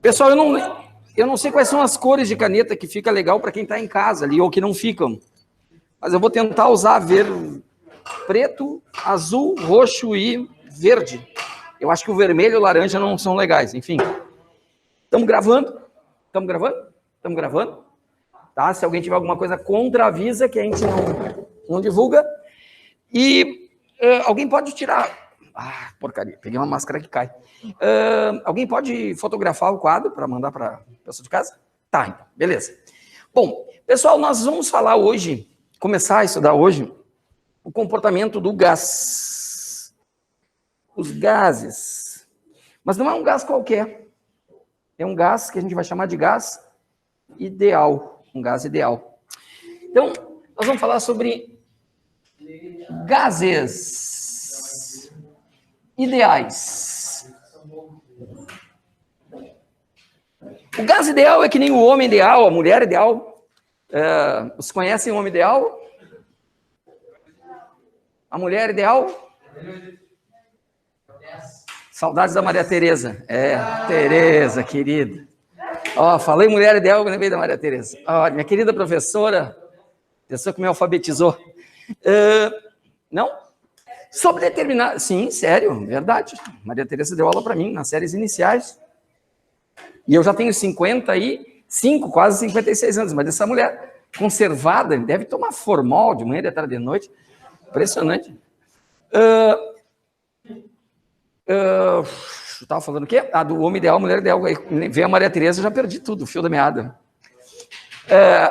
Pessoal, eu não sei quais são as cores de caneta que fica legal para quem está em casa ali, ou que não ficam. Mas eu vou tentar usar preto, azul, roxo e verde. Eu acho que o vermelho e o laranja não são legais, enfim. Estamos gravando? Estamos gravando? Estamos gravando? Tá? Se alguém tiver alguma coisa contra, avisa que a gente não divulga. E alguém pode tirar... Ah, porcaria, peguei uma máscara que cai. Alguém pode fotografar o quadro para mandar para a pessoa de casa? Tá, então, beleza. Bom, pessoal, nós vamos falar hoje, começar a estudar hoje, o comportamento do gás. Os gases. Mas não é um gás qualquer. É um gás que a gente vai chamar de gás ideal. Um gás ideal. Então, nós vamos falar sobre gases ideais. O gás ideal é que nem o homem ideal, a mulher ideal. Vocês conhecem o homem ideal? A mulher ideal? Saudades da Maria Tereza. Tereza, querida. Ó, falei mulher ideal, eu lembrei da Maria Tereza. Ó, minha querida professora, pessoa que me alfabetizou. Não? Sobre determinar... Sim, sério, verdade. Maria Tereza deu aula para mim nas séries iniciais. E eu já tenho 55, quase 56 anos. Mas essa mulher conservada, deve tomar formol de manhã, de tarde, de noite. Impressionante. Eu estava falando o quê? Do homem ideal, mulher ideal. Aí veio a Maria Tereza, eu já perdi tudo, o fio da meada.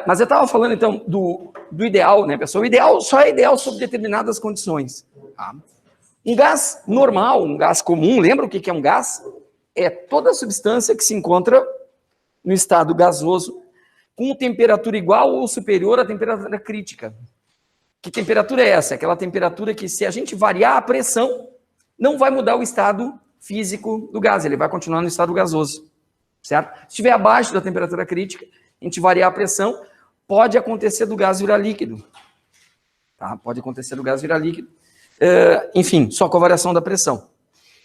Mas eu estava falando, então, do ideal, né, pessoal? O ideal só é ideal sob determinadas condições. Tá? Um gás normal, um gás comum, lembra o que é um gás? É toda substância que se encontra no estado gasoso com temperatura igual ou superior à temperatura crítica. Que temperatura é essa? É aquela temperatura que, se a gente variar a pressão, não vai mudar o estado físico do gás, ele vai continuar no estado gasoso, certo? Se estiver abaixo da temperatura crítica, a gente variar a pressão, pode acontecer do gás virar líquido. Tá? Pode acontecer do gás virar líquido. Enfim, só com a variação da pressão.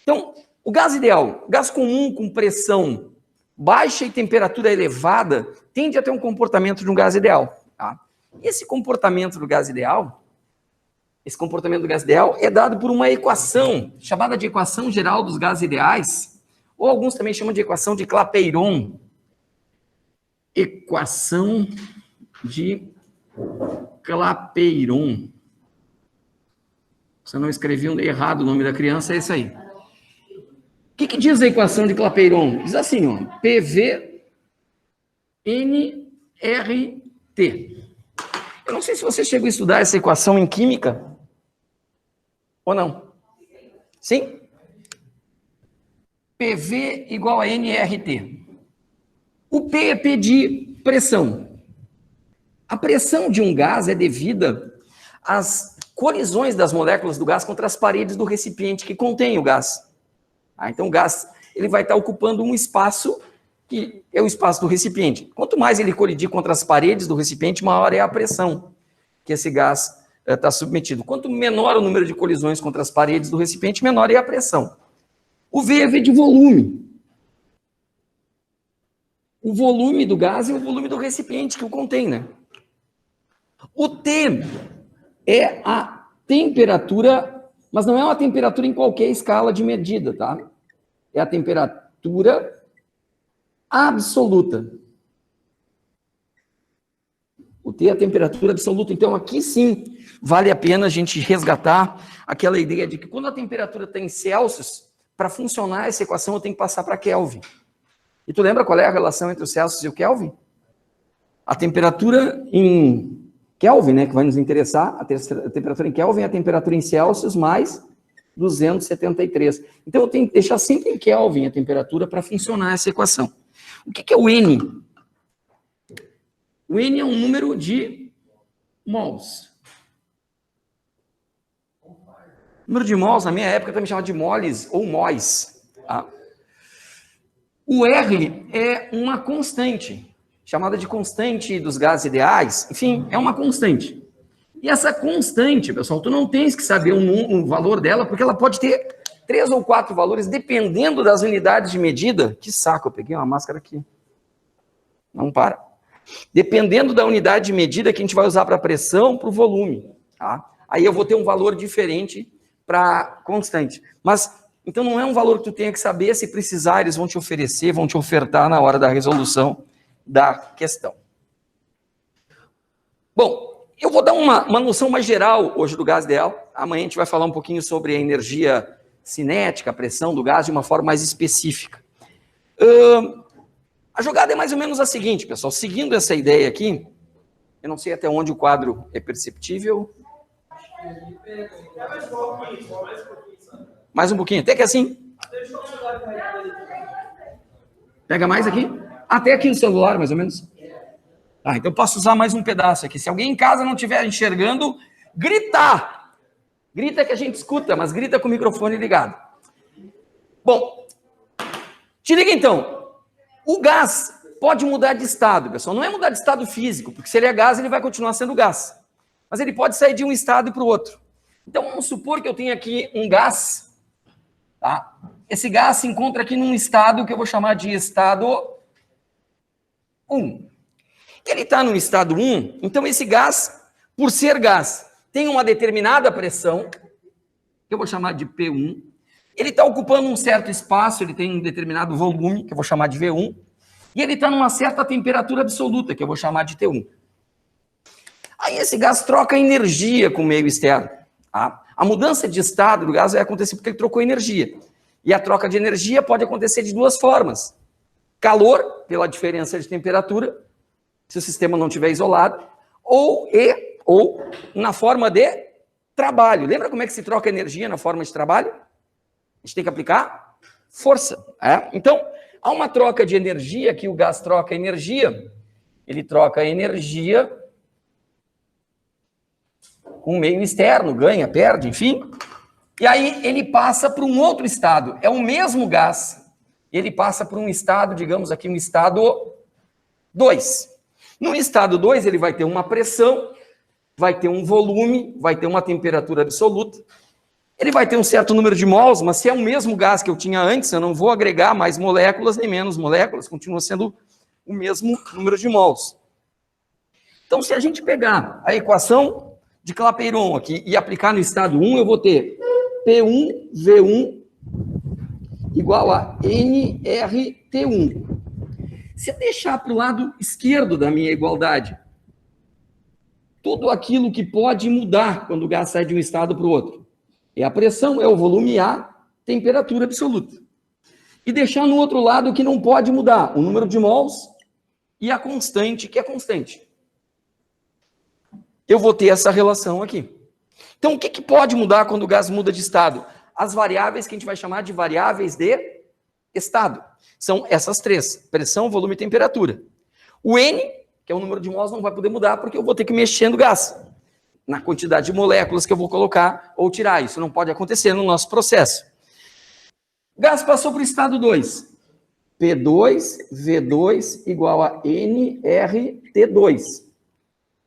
Então, o gás ideal, gás comum com pressão baixa e temperatura elevada, tende a ter um comportamento de um gás ideal. Tá? Esse comportamento do gás ideal é dado por uma equação, chamada de equação geral dos gases ideais, ou alguns também chamam de equação de Clapeyron. Equação de Clapeyron. Se eu não escrevi errado o nome da criança, é isso aí. O que diz a equação de Clapeyron? Diz assim, ó, PV nRT. Eu não sei se você chegou a estudar essa equação em química ou não. Sim? PV igual a nRT. O P é P de pressão. A pressão de um gás é devida às colisões das moléculas do gás contra as paredes do recipiente que contém o gás. Então, o gás ele vai estar ocupando um espaço que é o espaço do recipiente. Quanto mais ele colidir contra as paredes do recipiente, maior é a pressão que esse gás está submetido. Quanto menor o número de colisões contra as paredes do recipiente, menor é a pressão. O V é V de volume. O volume do gás e o volume do recipiente que o contém, né? O T é a temperatura, mas não é uma temperatura em qualquer escala de medida, tá? É a temperatura absoluta. O T é a temperatura absoluta. Então, aqui sim, vale a pena a gente resgatar aquela ideia de que quando a temperatura está em Celsius, para funcionar essa equação, eu tenho que passar para Kelvin. E tu lembra qual é a relação entre o Celsius e o Kelvin? A temperatura em Kelvin, né, que vai nos interessar, a temperatura em Kelvin é a temperatura em Celsius mais 273. Então, eu tenho que deixar sempre em Kelvin a temperatura para funcionar essa equação. O que é o N? O N é um número de mols. O número de mols, na minha época, também chamava de moles ou móis. Tá? O R é uma constante, chamada de constante dos gases ideais, enfim, é uma constante. E essa constante, pessoal, tu não tens que saber o valor dela, porque ela pode ter 3 ou 4 valores, dependendo das unidades de medida. Que saco, eu peguei uma máscara aqui. Não para. Dependendo da unidade de medida que a gente vai usar para a pressão, para o volume. Tá? Aí eu vou ter um valor diferente para constante. Mas, então não é um valor que tu tenha que saber, se precisar, eles vão te oferecer, vão te ofertar na hora da resolução da questão. Bom, eu vou dar uma noção mais geral hoje do gás ideal. Amanhã a gente vai falar um pouquinho sobre a energia cinética, a pressão do gás, de uma forma mais específica. A jogada é mais ou menos a seguinte, pessoal. Seguindo essa ideia aqui, eu não sei até onde o quadro é perceptível. Mais um pouquinho, até que assim. Pega mais aqui? Até aqui no celular, mais ou menos. Ah, então eu posso usar mais um pedaço aqui. Se alguém em casa não estiver enxergando, grita! Grita que a gente escuta, mas grita com o microfone ligado. Bom, te liga então. O gás pode mudar de estado, pessoal. Não é mudar de estado físico, porque se ele é gás, ele vai continuar sendo gás. Mas ele pode sair de um estado para o outro. Então, vamos supor que eu tenho aqui um gás. Tá? Esse gás se encontra aqui num estado que eu vou chamar de estado 1. Ele está no estado 1, então esse gás, por ser gás, tem uma determinada pressão, que eu vou chamar de P1. Ele está ocupando um certo espaço, ele tem um determinado volume, que eu vou chamar de V1. E ele está numa certa temperatura absoluta, que eu vou chamar de T1. Aí esse gás troca energia com o meio externo. Tá? A mudança de estado do gás vai acontecer porque ele trocou energia. E a troca de energia pode acontecer de duas formas. Calor, pela diferença de temperatura, se o sistema não estiver isolado, ou na forma de trabalho. Lembra como é que se troca energia na forma de trabalho? A gente tem que aplicar força. Então, há uma troca de energia, que o gás troca energia, ele troca energia com o meio externo, ganha, perde, enfim. E aí ele passa para um outro estado. É o mesmo gás, ele passa para um estado, digamos aqui, um estado 2. No estado 2, ele vai ter uma pressão, vai ter um volume, vai ter uma temperatura absoluta. Ele vai ter um certo número de mols, mas se é o mesmo gás que eu tinha antes, eu não vou agregar mais moléculas nem menos moléculas, continua sendo o mesmo número de mols. Então, se a gente pegar a equação de Clapeyron aqui e aplicar no estado 1, eu vou ter P1V1 igual a nRT1. Se eu deixar para o lado esquerdo da minha igualdade, tudo aquilo que pode mudar quando o gás sai de um estado para o outro. É a pressão, é o volume e a temperatura absoluta. E deixar no outro lado o que não pode mudar, o número de mols e a constante, que é constante. Eu vou ter essa relação aqui. Então, o que pode mudar quando o gás muda de estado? As variáveis que a gente vai chamar de variáveis de estado. São essas três: pressão, volume e temperatura. O N, que é o número de mols, não vai poder mudar porque eu vou ter que mexer no gás, na quantidade de moléculas que eu vou colocar ou tirar. Isso não pode acontecer no nosso processo. O gás passou para o estado 2. P2V2 igual a nRT2.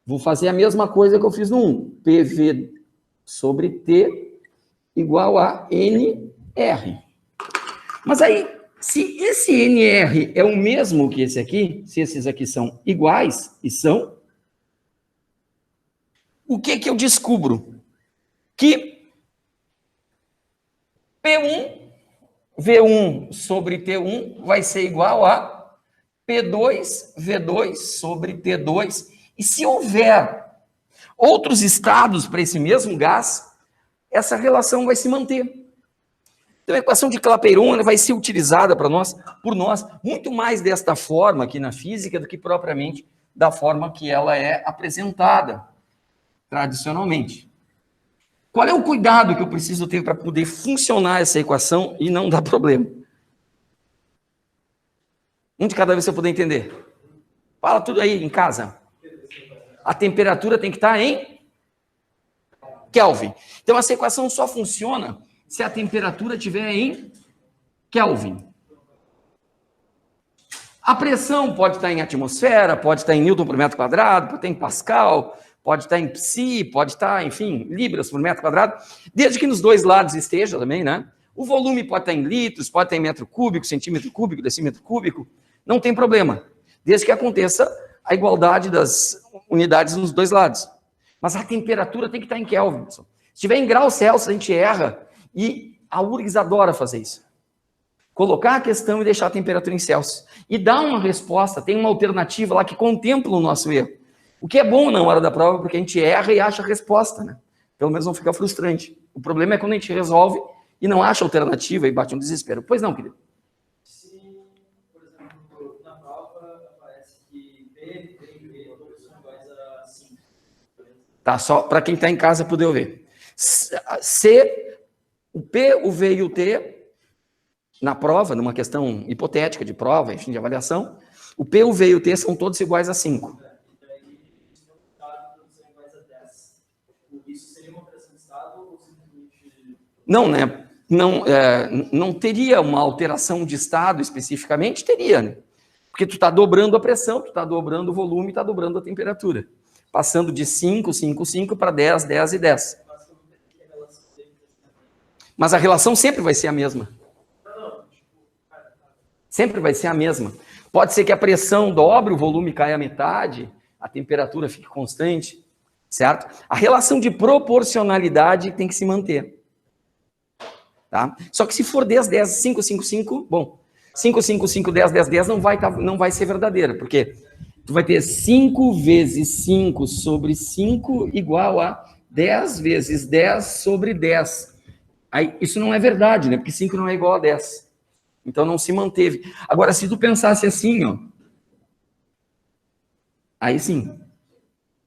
Vou fazer a mesma coisa que eu fiz no 1. PV sobre T igual a NR. Mas aí, se esse NR é o mesmo que esse aqui, se esses aqui são iguais, e são, o que eu descubro? Que P1, V1 sobre T1 vai ser igual a P2, V2 sobre T2. E se houver outros estados para esse mesmo gás, essa relação vai se manter. Então, a equação de Clapeyron vai ser utilizada por nós, muito mais desta forma aqui na física do que propriamente da forma que ela é apresentada tradicionalmente. Qual é o cuidado que eu preciso ter para poder funcionar essa equação e não dar problema? Um de cada vez você poder entender. Fala tudo aí em casa. A temperatura tem que estar em Kelvin. Então, essa equação só funciona se a temperatura estiver em Kelvin. A pressão pode estar em atmosfera, pode estar em Newton por metro quadrado, pode estar em Pascal, pode estar em Psi, pode estar, enfim, libras por metro quadrado, desde que nos dois lados esteja também, né? O volume pode estar em litros, pode estar em metro cúbico, centímetro cúbico, decímetro cúbico, não tem problema, desde que aconteça a igualdade das unidades nos dois lados. Mas a temperatura tem que estar em Kelvin. Se estiver em graus Celsius, a gente erra, e a URGS adora fazer isso. Colocar a questão e deixar a temperatura em Celsius. E dar uma resposta, tem uma alternativa lá que contempla o nosso erro. O que é bom na hora da prova, porque a gente erra e acha a resposta, né? Pelo menos não fica frustrante. O problema é quando a gente resolve e não acha alternativa e bate um desespero. Pois não, querido? Se, por exemplo, na prova aparece que P, V e V são iguais a 5. Tá, só para quem está em casa poder ver. Se o P, o V e o T, na prova, numa questão hipotética de prova, enfim, de avaliação, o P, o V e o T são todos iguais a 5. Isso seria uma alteração de estado ou simplesmente... Não, né? Não teria uma alteração de estado especificamente? Teria, né? Porque tu está dobrando a pressão, tu está dobrando o volume, está dobrando a temperatura. Passando de 5, 5, 5 para 10, 10 e 10. Mas a relação sempre vai ser a mesma. Sempre vai ser a mesma. Pode ser que a pressão dobre, o volume caia à metade, a temperatura fique constante, certo? A relação de proporcionalidade tem que se manter. Tá? Só que se for 10, 10, 5, 5, 5, bom, 5, 5, 5, 10, 10, 10 não vai ser verdadeira, porque tu vai ter 5 vezes 5 sobre 5 igual a 10 vezes 10 sobre 10. Aí, isso não é verdade, né? Porque 5 não é igual a 10. Então não se manteve. Agora, se tu pensasse assim, ó, aí sim.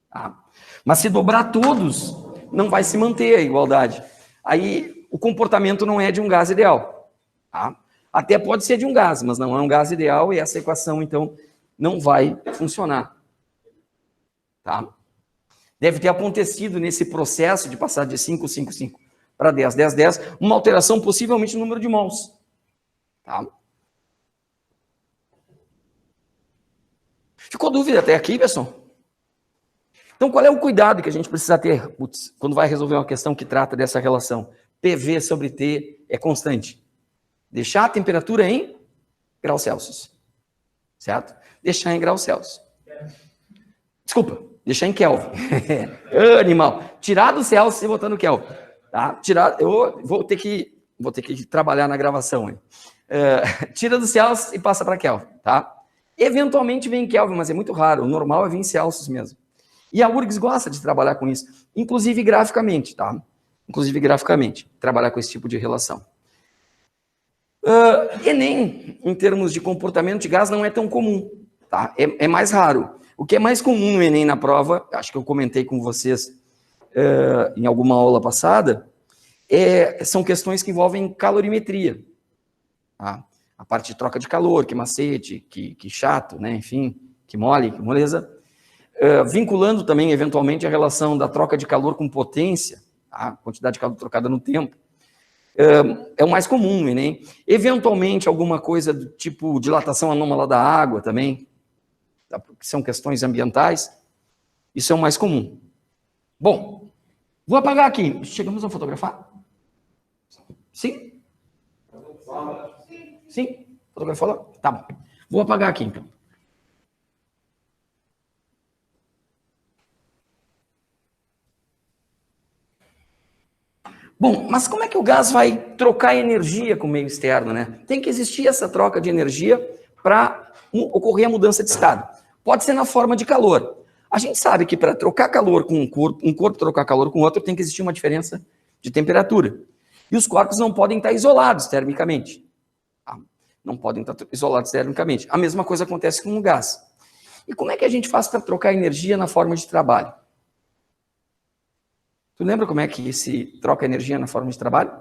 Tá? Mas se dobrar todos, não vai se manter a igualdade. Aí o comportamento não é de um gás ideal. Tá? Até pode ser de um gás, mas não é um gás ideal e essa equação, então, não vai funcionar. Tá? Deve ter acontecido nesse processo de passar de 5, 5, 5 para 10, 10, 10, uma alteração possivelmente no número de mols. Tá? Ficou dúvida até aqui, pessoal? Então, qual é o cuidado que a gente precisa ter quando vai resolver uma questão que trata dessa relação? PV sobre T é constante. Deixar a temperatura em graus Celsius. Certo? Deixar em graus Celsius. Desculpa, deixar em Kelvin. Animal. Tirar do Celsius e botar no Kelvin. Tá? Eu vou ter que trabalhar na gravação. Hein? Tira do Celsius e passa para Kelvin. Tá? Eventualmente vem em Kelvin, mas é muito raro. O normal é vir em Celsius mesmo. E a URGS gosta de trabalhar com isso, inclusive graficamente, tá? Inclusive graficamente, trabalhar com esse tipo de relação. Enem, em termos de comportamento de gás, não é tão comum, tá? É mais raro. O que é mais comum no Enem na prova, acho que eu comentei com vocês em alguma aula passada, são questões que envolvem calorimetria. Tá? A parte de troca de calor, que macete, que chato, né? Enfim, que mole, que moleza. Vinculando também, eventualmente, a relação da troca de calor com potência, a quantidade de calor trocada no tempo, é o mais comum no Enem. Eventualmente, alguma coisa do tipo dilatação anômala da água também, tá? Que são questões ambientais, isso é o mais comum. Bom, vou apagar aqui. Chegamos a fotografar? Sim? Sim? Fotografou? Tá bom. Vou apagar aqui, então. Bom, mas como é que o gás vai trocar energia com o meio externo, né? Tem que existir essa troca de energia para ocorrer a mudança de estado. Pode ser na forma de calor. A gente sabe que para trocar calor com um corpo trocar calor com outro, tem que existir uma diferença de temperatura. E os corpos não podem estar isolados termicamente. Tá? Não podem estar isolados termicamente. A mesma coisa acontece com o gás. E como é que a gente faz para trocar energia na forma de trabalho? Tu lembra como é que se troca energia na forma de trabalho?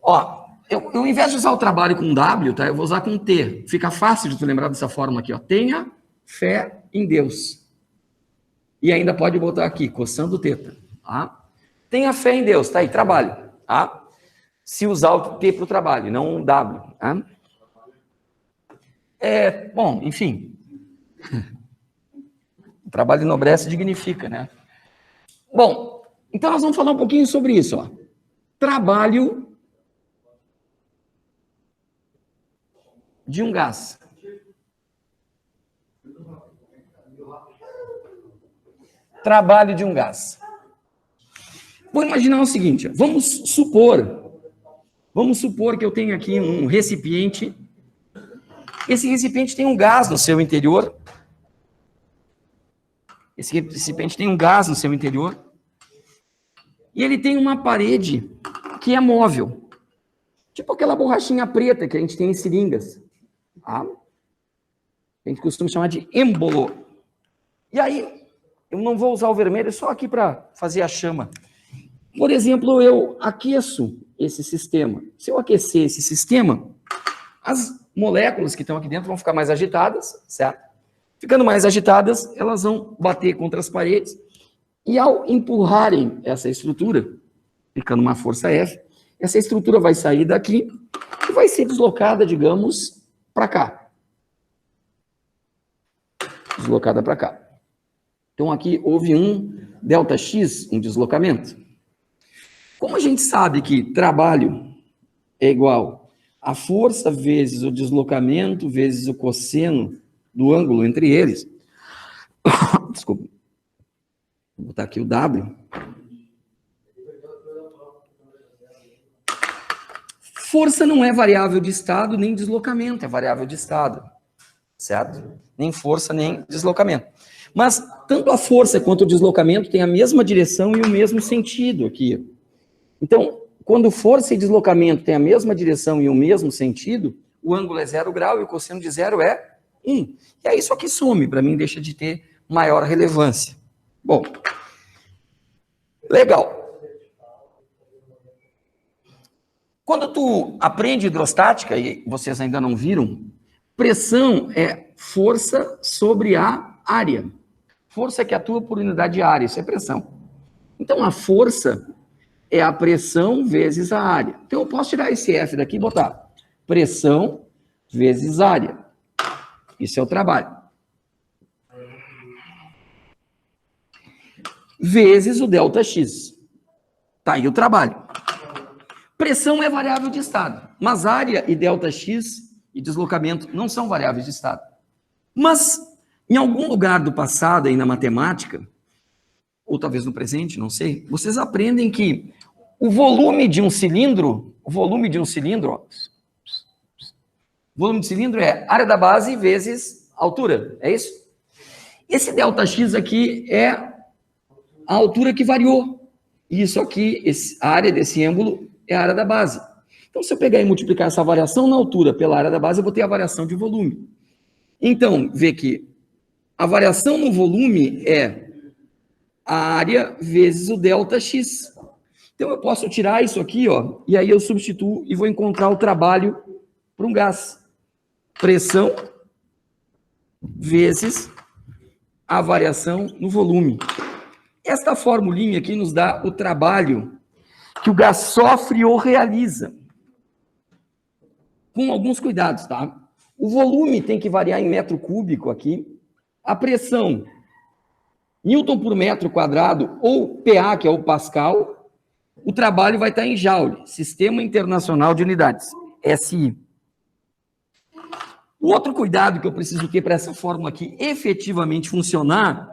Ó, eu ao invés de usar o trabalho com W, tá? Eu vou usar com T. Fica fácil de tu lembrar dessa forma aqui, ó. Tenha fé em Deus. E ainda pode botar aqui, coçando o teta. Tá? Tenha fé em Deus, tá aí, trabalho. Tá? Se usar o T para o trabalho, não o W. Tá? Bom, enfim. O trabalho enobrece e dignifica, né? Bom, então nós vamos falar um pouquinho sobre isso, ó. trabalho de um gás. Trabalho de um gás. Vou imaginar o seguinte, vamos supor que eu tenho aqui um recipiente. Esse recipiente tem um gás no seu interior. Esse recipiente tem um gás no seu interior. E ele tem uma parede que é móvel. Tipo aquela borrachinha preta que a gente tem em seringas. Tá? A gente costuma chamar de êmbolo. E aí, eu não vou usar o vermelho só aqui para fazer a chama. Por exemplo, eu aqueço esse sistema. Se eu aquecer esse sistema, as moléculas que estão aqui dentro vão ficar mais agitadas, certo? Ficando mais agitadas, elas vão bater contra as paredes. E ao empurrarem essa estrutura, ficando uma força F, essa estrutura vai sair daqui e vai ser deslocada, digamos, para cá. Deslocada para cá. Então aqui houve um ΔX, um deslocamento. Como a gente sabe que trabalho é igual a força vezes o deslocamento vezes o cosseno do ângulo entre eles, desculpa, vou botar aqui o W. Força não é variável de estado, nem deslocamento é variável de estado, certo? Nem força, nem deslocamento. Mas tanto a força quanto o deslocamento têm a mesma direção e o mesmo sentido aqui. Então, quando força e deslocamento têm a mesma direção e o mesmo sentido, o ângulo é 0 grau e o cosseno de 0 é 1. E aí isso aqui some, para mim deixa de ter maior relevância. Bom, legal. Quando tu aprende hidrostática, e vocês ainda não viram, pressão é força sobre a área. Força que atua por unidade de área, isso é pressão. Então, a força é a pressão vezes a área. Então, eu posso tirar esse F daqui e botar pressão vezes área. Isso é o trabalho. Vezes o ΔX. Tá aí o trabalho. Pressão é variável de estado, mas área e ΔX e deslocamento não são variáveis de estado. Mas, em algum lugar do passado, aí na matemática, ou talvez no presente, não sei, vocês aprendem que o volume de um cilindro, ó, o volume de cilindro é área da base vezes altura, é isso? Esse ΔX aqui é a altura que variou. E isso aqui, a área desse êmbolo é a área da base. Então, se eu pegar e multiplicar essa variação na altura pela área da base, eu vou ter a variação de volume. Então, vê que a variação no volume é a área vezes o ΔX. Então, eu posso tirar isso aqui, ó, e aí eu substituo e vou encontrar o trabalho para um gás. Pressão vezes a variação no volume. Esta formulinha aqui nos dá o trabalho que o gás sofre ou realiza. Com alguns cuidados, tá? O volume tem que variar em metro cúbico aqui. A pressão, Newton por metro quadrado, ou PA, que é o Pascal. O trabalho vai estar em Joule, Sistema Internacional de Unidades, SI. O outro cuidado que eu preciso ter para essa fórmula aqui efetivamente funcionar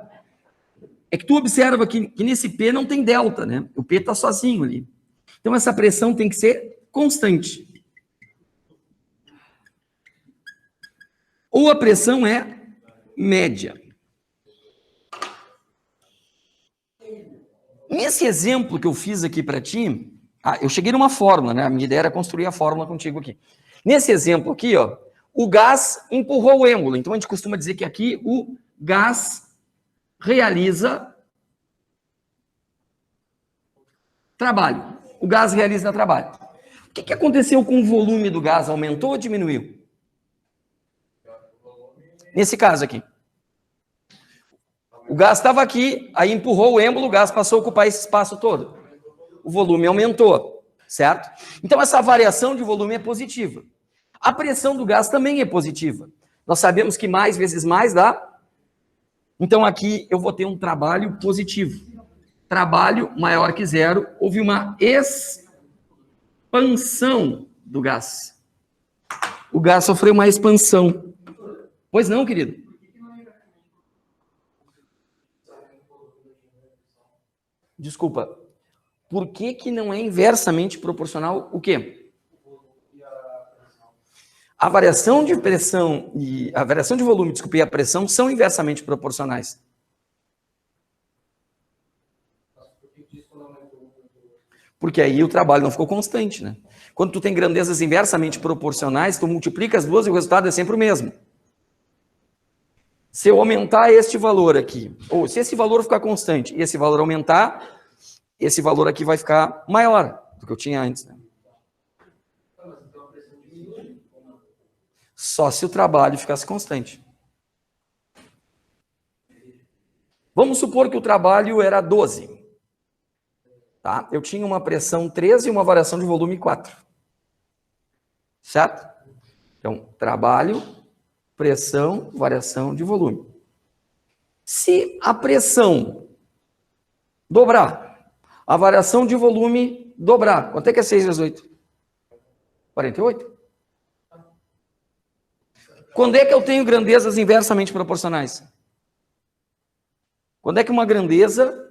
é que tu observa que nesse P não tem delta, né? O P está sozinho ali. Então, essa pressão tem que ser constante. Ou a pressão é média. Nesse exemplo que eu fiz aqui para ti, eu cheguei numa fórmula, né? A minha ideia era construir a fórmula contigo aqui. Nesse exemplo aqui, ó, o gás empurrou o êmbolo. Então, a gente costuma dizer que aqui o gás realiza trabalho. O gás realiza trabalho. O que aconteceu com o volume do gás? Aumentou ou diminuiu? Nesse caso aqui. O gás estava aqui, aí empurrou o êmbolo, o gás passou a ocupar esse espaço todo. O volume aumentou, certo? Então, essa variação de volume é positiva. A pressão do gás também é positiva. Nós sabemos que mais vezes mais dá. Então, aqui eu vou ter um trabalho positivo. Trabalho maior que zero, houve uma expansão do gás. O gás sofreu uma expansão. Pois não, querido? Desculpa. Por que não é inversamente proporcional o quê? A variação de pressão e a variação de volume, desculpe, e a pressão são inversamente proporcionais. Porque aí o trabalho não ficou constante, né? Quando tu tem grandezas inversamente proporcionais, tu multiplica as duas e o resultado é sempre o mesmo. Se eu aumentar este valor aqui, ou se esse valor ficar constante e esse valor aumentar, esse valor aqui vai ficar maior do que eu tinha antes, né? Só se o trabalho ficasse constante. Vamos supor que o trabalho era 12. Tá? Eu tinha uma pressão 13 e uma variação de volume 4. Certo? Então, trabalho, pressão, variação de volume. Se a pressão dobrar, a variação de volume dobrar, quanto é que é 6 vezes 8? 48. Quando é que eu tenho grandezas inversamente proporcionais? Quando é que uma grandeza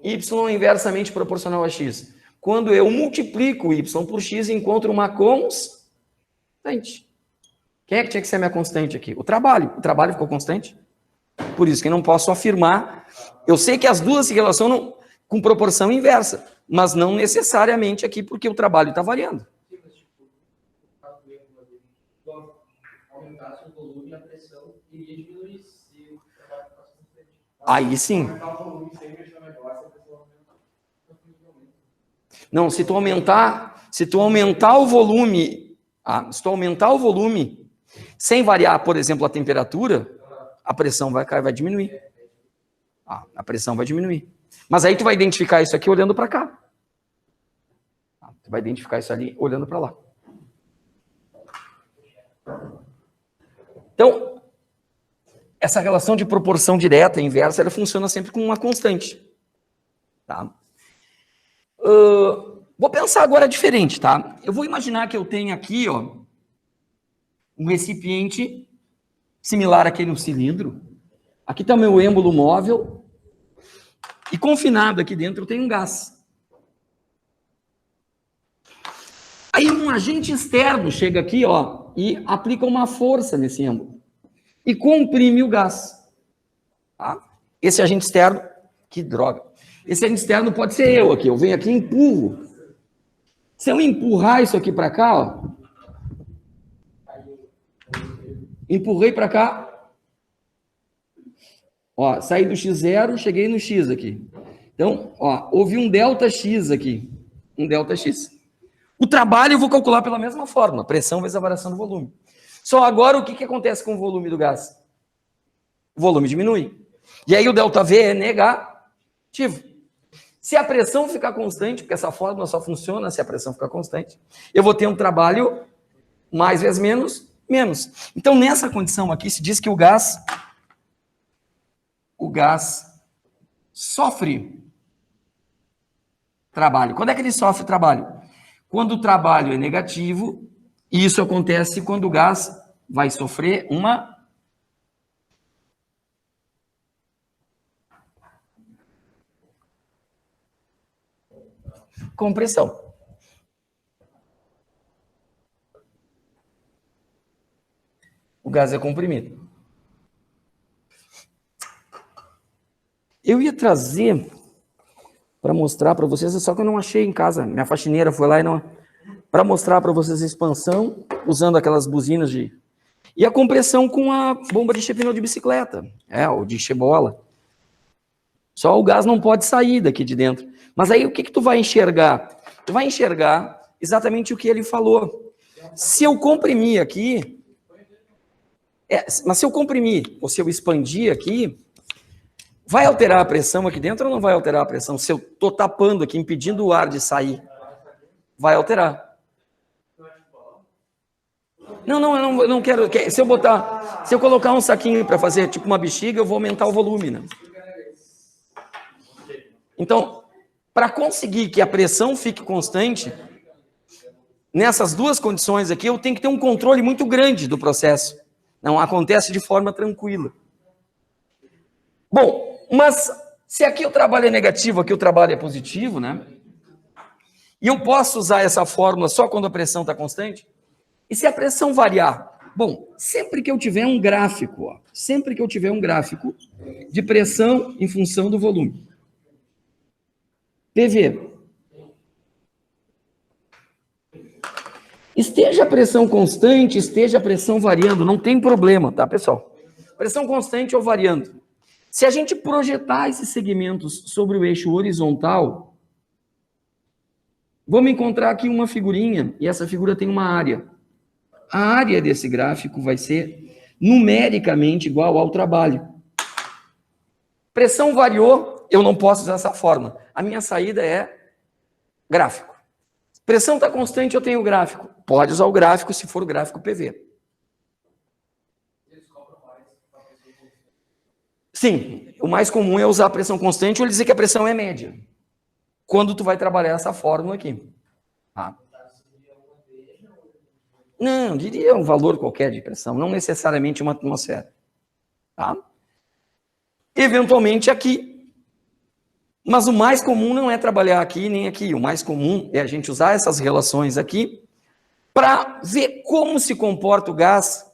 y é inversamente proporcional a x? Quando eu multiplico y por x e encontro uma constante. Quem é que tinha que ser a minha constante aqui? O trabalho. O trabalho ficou constante? Por isso que eu não posso afirmar. Eu sei que as duas se relacionam com proporção inversa, mas não necessariamente aqui porque o trabalho está variando. Aumentasse o volume e a pressão iria diminuir se o trabalho fosse constante. Aí sim. Não, se tu aumentar o volume, sem variar, por exemplo, a temperatura, a pressão vai diminuir. A pressão vai diminuir. Mas aí tu vai identificar isso aqui olhando para cá. Tu vai identificar isso ali olhando para lá. Então, essa relação de proporção direta e inversa, ela funciona sempre com uma constante. Tá? Vou pensar agora diferente, tá? Eu vou imaginar que eu tenho aqui, ó, um recipiente similar àquele no cilindro. Aqui está o meu êmbolo móvel. E confinado aqui dentro eu tenho um gás. Aí um agente externo chega aqui, ó, e aplica uma força nesse êmbolo. E comprime o gás. Tá? Esse agente externo, que droga. Esse agente externo pode ser eu aqui. Eu venho aqui e empurro. Se eu empurrar isso aqui para cá, ó. Empurrei para cá. Ó, saí do x0, cheguei no x aqui. Então, ó, houve um ΔX aqui. Um ΔX. O trabalho eu vou calcular pela mesma fórmula, pressão vezes a variação do volume. Só agora o que acontece com o volume do gás? O volume diminui. E aí o ΔV é negativo. Se a pressão ficar constante, porque essa fórmula só funciona se a pressão ficar constante, eu vou ter um trabalho mais vezes menos. Então nessa condição aqui se diz que o gás sofre trabalho. Quando é que ele sofre trabalho? Quando o trabalho é negativo, e isso acontece quando o gás vai sofrer uma compressão. O gás é comprimido. Eu ia trazer para mostrar para vocês, só que eu não achei em casa. Minha faxineira foi lá e não... Para mostrar para vocês a expansão, usando aquelas buzinas de... E a compressão com a bomba de encher pneu de bicicleta, ou de encher bola. Só o gás não pode sair daqui de dentro. Mas aí o que tu vai enxergar? Tu vai enxergar exatamente o que ele falou. Se eu comprimir aqui... mas se eu comprimir, ou se eu expandir aqui... Vai alterar a pressão aqui dentro ou não vai alterar a pressão? Se eu estou tapando aqui, impedindo o ar de sair, vai alterar. Não, eu não quero. Se eu colocar um saquinho para fazer tipo uma bexiga, eu vou aumentar o volume, né? Então, Para conseguir que a pressão fique constante, nessas duas condições aqui, eu tenho que ter um controle muito grande do processo. Não acontece de forma tranquila. Bom, mas se aqui o trabalho é negativo, aqui o trabalho é positivo, né? E eu posso usar essa fórmula só quando a pressão está constante? E se a pressão variar? Bom, sempre que eu tiver um gráfico, ó, sempre que eu tiver um gráfico de pressão em função do volume. PV. Esteja a pressão constante, esteja a pressão variando, não tem problema, tá, pessoal? Pressão constante ou variando. Se a gente projetar esses segmentos sobre o eixo horizontal, vamos encontrar aqui uma figurinha, e essa figura tem uma área. A área desse gráfico vai ser numericamente igual ao trabalho. Pressão variou, eu não posso usar essa fórmula. A minha saída é gráfico. Pressão está constante, eu tenho gráfico. Pode usar o gráfico se for o gráfico PV. Sim, o mais comum é usar a pressão constante ou ele dizer que a pressão é média. Quando tu vai trabalhar essa fórmula aqui. Tá? Não, diria um valor qualquer de pressão, não necessariamente uma atmosfera. Tá? Eventualmente aqui. Mas o mais comum não é trabalhar aqui nem aqui. O mais comum é a gente usar essas relações aqui para ver como se comporta o gás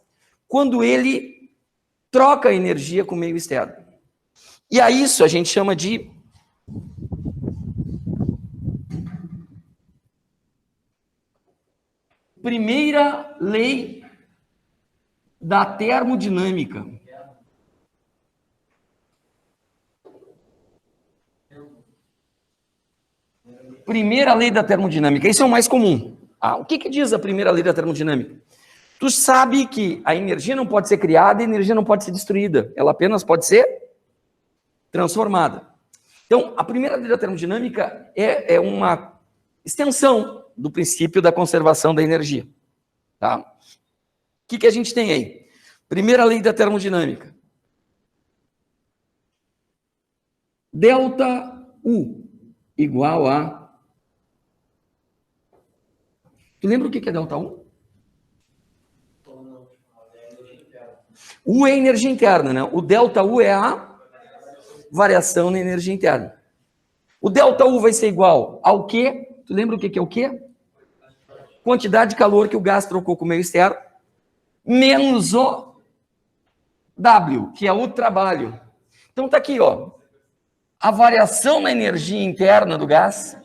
quando ele troca energia com o meio externo. E a isso a gente chama de primeira lei da termodinâmica. Primeira lei da termodinâmica, isso é o mais comum. O que diz a primeira lei da termodinâmica? Tu sabe que a energia não pode ser criada e a energia não pode ser destruída, ela apenas pode ser transformada. Então, a primeira lei da termodinâmica é uma extensão do princípio da conservação da energia. Tá? O que a gente tem aí? Primeira lei da termodinâmica. Delta U igual a... Tu lembra o que é delta U? U é a energia interna, né? O delta U é a variação na energia interna. O delta U vai ser igual ao quê? Tu lembra o que é o quê? Quantidade de calor que o gás trocou com o meio externo, menos o W, que é o trabalho. Então tá aqui, ó. A variação na energia interna do gás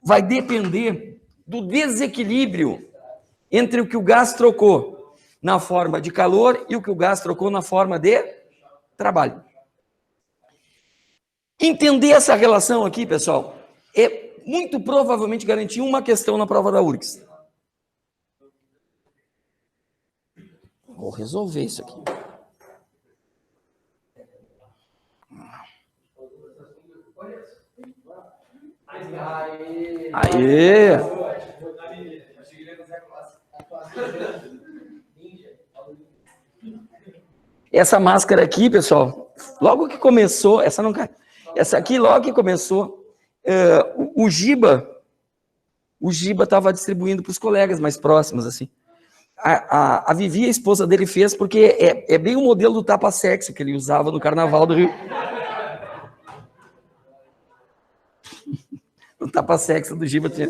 vai depender do desequilíbrio entre o que o gás trocou na forma de calor e o que o gás trocou na forma de trabalho. Entender essa relação aqui, pessoal, é muito provavelmente garantir uma questão na prova da URGS. Vou resolver isso aqui. Aê! Essa máscara aqui, pessoal, logo que começou, essa não cai. Essa aqui, logo que começou, o Giba estava distribuindo para os colegas mais próximos, assim. A Vivi, a esposa dele, fez porque é bem o modelo do tapa-sexo que ele usava no Carnaval do Rio. O tapa-sexo do Giba tinha...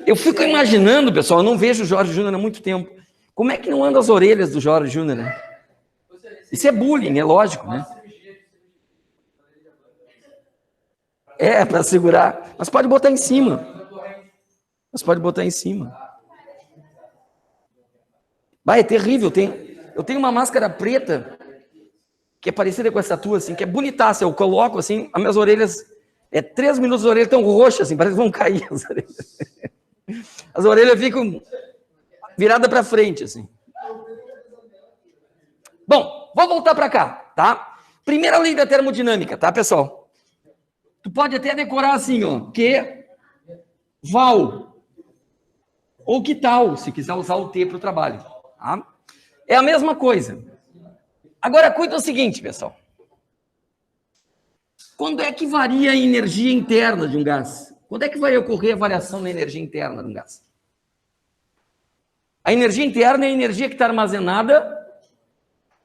Eu fico imaginando, pessoal, eu não vejo o Jorge Júnior há muito tempo. Como é que não anda as orelhas do Jorge Júnior, né? Isso é bullying, é lógico, né? É, para segurar. Mas pode botar em cima. Vai, é terrível. Eu tenho uma máscara preta que é parecida com essa tua, assim, que é bonitaça. Eu coloco, assim, as minhas orelhas... 3 minutos as orelhas estão roxas, assim, parece que vão cair as orelhas. As orelhas ficam viradas para frente, assim. Bom, vou voltar para cá, tá? Primeira lei da termodinâmica, tá, pessoal? Tu pode até decorar assim, ó, que val, ou que tal, se quiser usar o T para o trabalho, tá? É a mesma coisa. Agora, cuida o seguinte, pessoal. Quando é que varia a energia interna de um gás? Quando é que vai ocorrer a variação na energia interna de um gás? A energia interna é a energia que está armazenada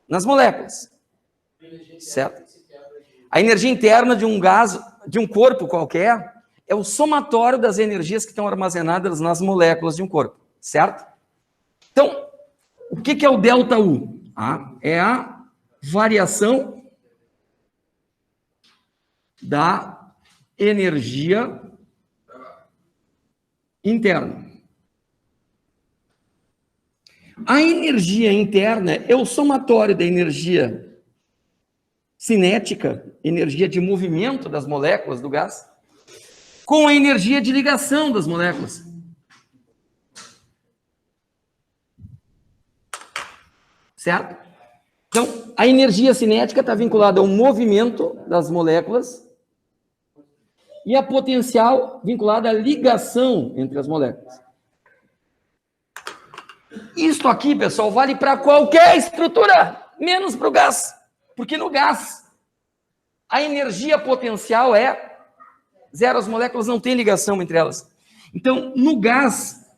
nas moléculas. Certo? A energia interna de um gás, de um corpo qualquer, é o somatório das energias que estão armazenadas nas moléculas de um corpo. Certo? Então, o que é o ΔU? É a variação da energia interna. A energia interna é o somatório da energia cinética, energia de movimento das moléculas do gás, com a energia de ligação das moléculas. Certo? Então, a energia cinética está vinculada ao movimento das moléculas e a potencial vinculada à ligação entre as moléculas. Isto aqui, pessoal, vale para qualquer estrutura, menos para o gás. Porque no gás, a energia potencial é zero, as moléculas não têm ligação entre elas. Então, no gás,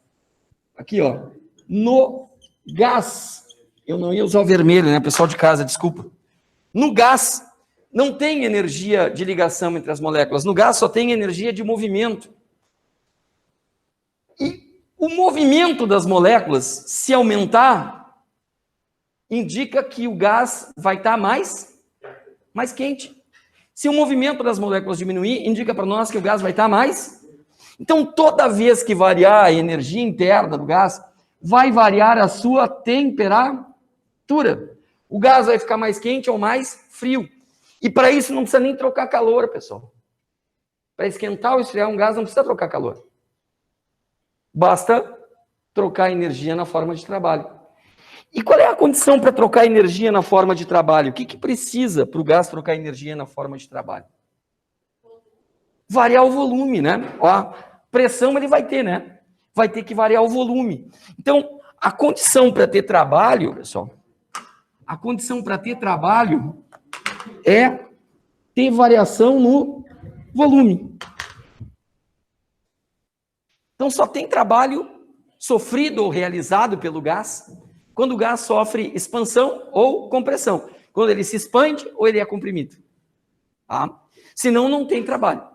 aqui, ó, no gás, eu não ia usar o vermelho, né, pessoal de casa, desculpa. No gás, não tem energia de ligação entre as moléculas. No gás, só tem energia de movimento. E o movimento das moléculas, se aumentar, indica que o gás vai estar mais quente. Se o movimento das moléculas diminuir, indica para nós que o gás vai estar mais. Então, toda vez que variar a energia interna do gás, vai variar a sua temperatura. O gás vai ficar mais quente ou mais frio. E para isso não precisa nem trocar calor, pessoal. Para esquentar ou esfriar um gás não precisa trocar calor. Basta trocar energia na forma de trabalho. E qual é a condição para trocar energia na forma de trabalho? O que precisa para o gás trocar energia na forma de trabalho? Variar o volume, né? A pressão ele vai ter, né? Vai ter que variar o volume. Então, a condição para ter trabalho, pessoal, a condição para ter trabalho é ter variação no volume. Então, só tem trabalho sofrido ou realizado pelo gás quando o gás sofre expansão ou compressão. Quando ele se expande ou ele é comprimido. Tá? Senão, não tem trabalho.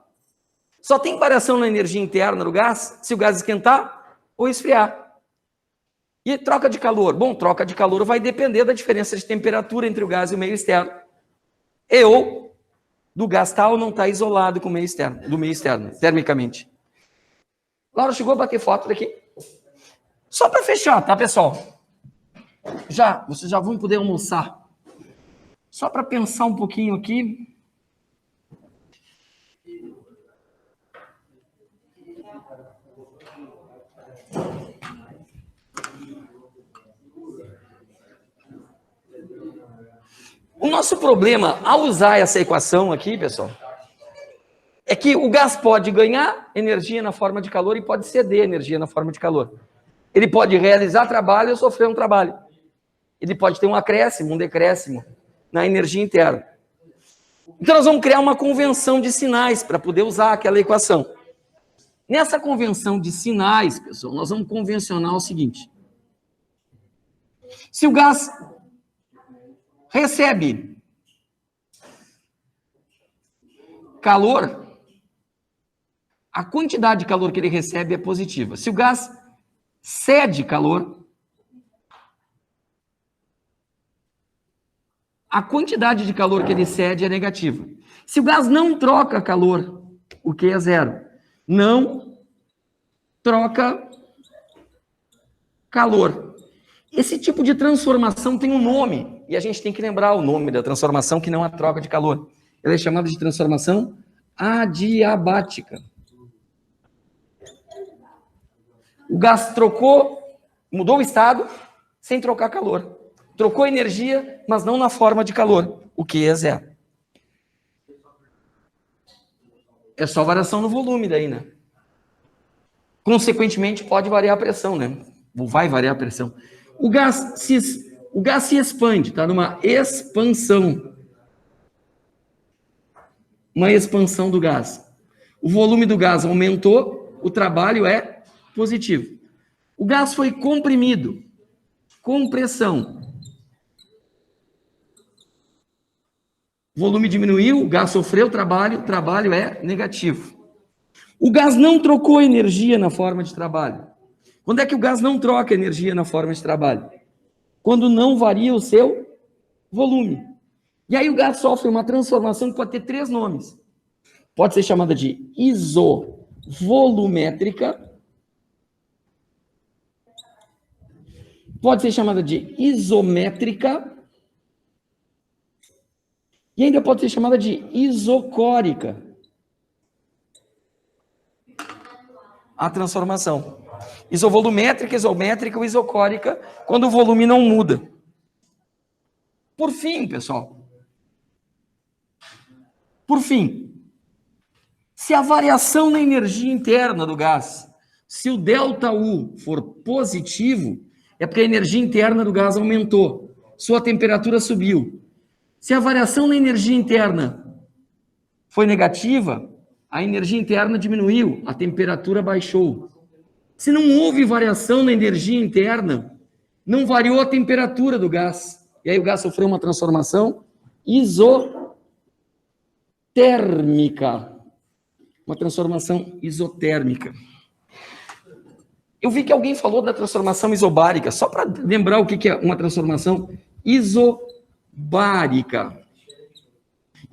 Só tem variação na energia interna do gás se o gás esquentar ou esfriar. E troca de calor? Bom, troca de calor vai depender da diferença de temperatura entre o gás e o meio externo. Ou do gás estar ou não estar isolado com o meio externo, do meio externo, termicamente. Laura chegou a bater foto daqui. Só para fechar, tá, pessoal? Vocês já vão poder almoçar. Só para pensar um pouquinho aqui. O nosso problema, ao usar essa equação aqui, pessoal, é que o gás pode ganhar energia na forma de calor e pode ceder energia na forma de calor. Ele pode realizar trabalho ou sofrer um trabalho. Ele pode ter um acréscimo, um decréscimo na energia interna. Então, nós vamos criar uma convenção de sinais para poder usar aquela equação. Nessa convenção de sinais, pessoal, nós vamos convencionar o seguinte. Se o gás recebe calor, a quantidade de calor que ele recebe é positiva. Se o gás cede calor, a quantidade de calor que ele cede é negativa. Se o gás não troca calor, o que é zero? Não troca calor. Esse tipo de transformação tem um nome, e a gente tem que lembrar o nome da transformação, que não é a troca de calor. Ela é chamada de transformação adiabática. O gás mudou o estado sem trocar calor. Trocou energia, mas não na forma de calor, o que é zero. É só variação no volume daí, né? Consequentemente, pode variar a pressão, né? Vai variar a pressão. O O gás se expande, está numa expansão. Uma expansão do gás. O volume do gás aumentou, o trabalho é positivo. O gás foi comprimido. Compressão. O volume diminuiu, o gás sofreu trabalho, o trabalho é negativo. O gás não trocou energia na forma de trabalho. Quando é que o gás não troca energia na forma de trabalho? Quando não varia o seu volume. E aí o gás sofre uma transformação que pode ter 3 nomes. Pode ser chamada de isovolumétrica. Pode ser chamada de isométrica. E ainda pode ser chamada de isocórica. A transformação. Isovolumétrica, isométrica ou isocórica, quando o volume não muda. Por fim, pessoal. Por fim, se a variação na energia interna do gás, se o ΔU for positivo, é porque a energia interna do gás aumentou, sua temperatura subiu. Se a variação na energia interna foi negativa, a energia interna diminuiu, a temperatura baixou. Se não houve variação na energia interna, não variou a temperatura do gás. E aí o gás sofreu uma transformação isotérmica. Uma transformação isotérmica. Eu vi que alguém falou da transformação isobárica, só para lembrar o que é uma transformação isobárica.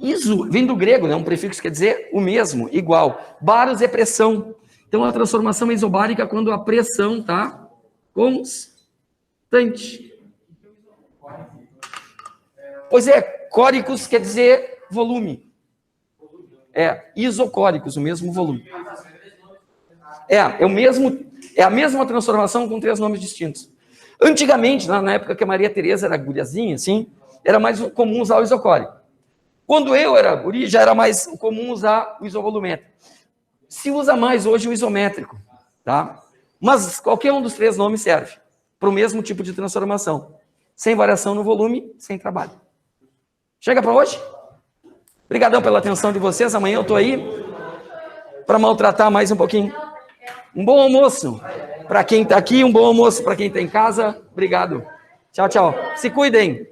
Iso vem do grego, né? Um prefixo que quer dizer o mesmo, igual. Baros é pressão. Então, a transformação é isobárica quando a pressão está constante. Pois é, córicos quer dizer volume. Isocóricos, o mesmo volume. É a mesma transformação com 3 nomes distintos. Antigamente, na época que a Maria Tereza era guriazinha, assim, era mais comum usar o isocórico. Quando eu era guri, já era mais comum usar o isovolumétrico. Se usa mais hoje o isométrico, tá? Mas qualquer um dos 3 nomes serve para o mesmo tipo de transformação. Sem variação no volume, sem trabalho. Chega para hoje? Obrigadão pela atenção de vocês. Amanhã eu estou aí para maltratar mais um pouquinho. Um bom almoço para quem está aqui, um bom almoço para quem está em casa. Obrigado. Tchau, tchau. Se cuidem.